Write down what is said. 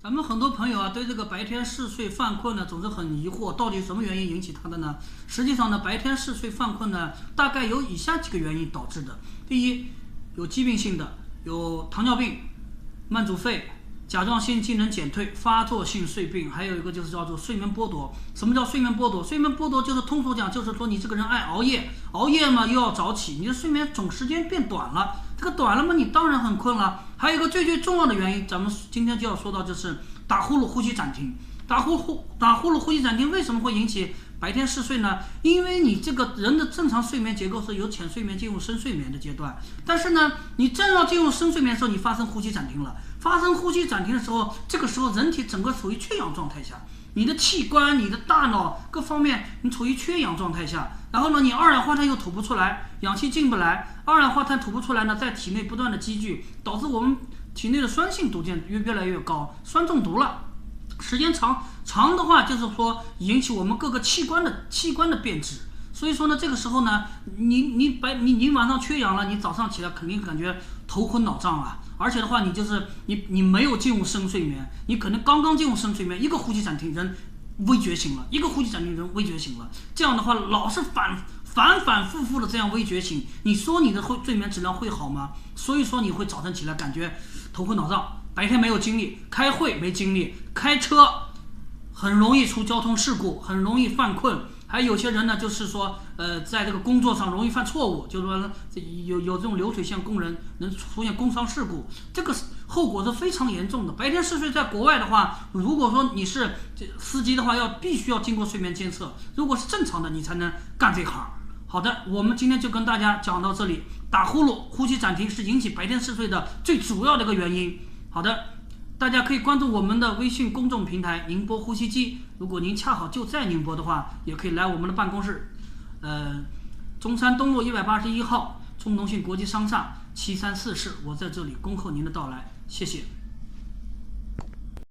咱们很多朋友啊，对这个白天嗜睡犯困呢，总是很疑惑，到底什么原因引起它的呢？实际上呢，白天嗜睡犯困呢，大概有以下几个原因导致的。第一，有疾病性的，有糖尿病、慢阻肺、甲状腺机能减退、发作性睡病，还有一个就是叫做睡眠剥夺。什么叫睡眠剥夺？睡眠剥夺就是通俗讲，就是说你这个人爱熬夜，熬夜嘛又要早起，你的睡眠总时间变短了。这个短了嘛，你当然很困了。还有一个最重要的原因，咱们今天就要说到，就是打呼噜、呼吸暂停。打呼噜、呼吸暂停为什么会引起白天嗜睡呢？因为你这个人的正常睡眠结构是由浅睡眠进入深睡眠的阶段，但是呢，你正要进入深睡眠的时候，你发生呼吸暂停了。发生呼吸暂停的时候，这个时候人体整个处于缺氧状态下，你的器官、你的大脑各方面你处于缺氧状态下，然后呢，你二氧化碳又吐不出来，氧气进不来，二氧化碳吐不出来呢，在体内不断的积聚，导致我们体内的酸性毒键越来越高，酸中毒了。时间长的话，就是说引起我们各个器官的变质。所以说呢，这个时候呢，你晚上缺氧了，你早上起来肯定感觉头昏脑胀啊，而且的话，你没有进入深睡眠，你可能刚进入深睡眠，一个呼吸暂停人微觉醒了，一个呼吸暂停人微觉醒了，这样的话老是反复的这样微觉醒，你说你的睡眠质量会好吗？所以说你会早晨起来感觉头昏脑胀，白天没有精力，开会没精力，开车很容易出交通事故，很容易犯困。还有些人呢，就是说，在这个工作上容易犯错误，就是说有这种流水线工人能出现工伤事故，这个后果是非常严重的。白天嗜睡在国外的话，如果说你是司机的话，必须要经过睡眠监测，如果是正常的，你才能干这行。好的，我们今天就跟大家讲到这里。打呼噜、呼吸暂停是引起白天嗜睡的最主要的一个原因。好的，大家可以关注我们的微信公众平台宁波呼吸机。如果您恰好就在宁波的话，也可以来我们的办公室，中山东路181号，中农信国际商厦734室，我在这里恭候您的到来，谢谢。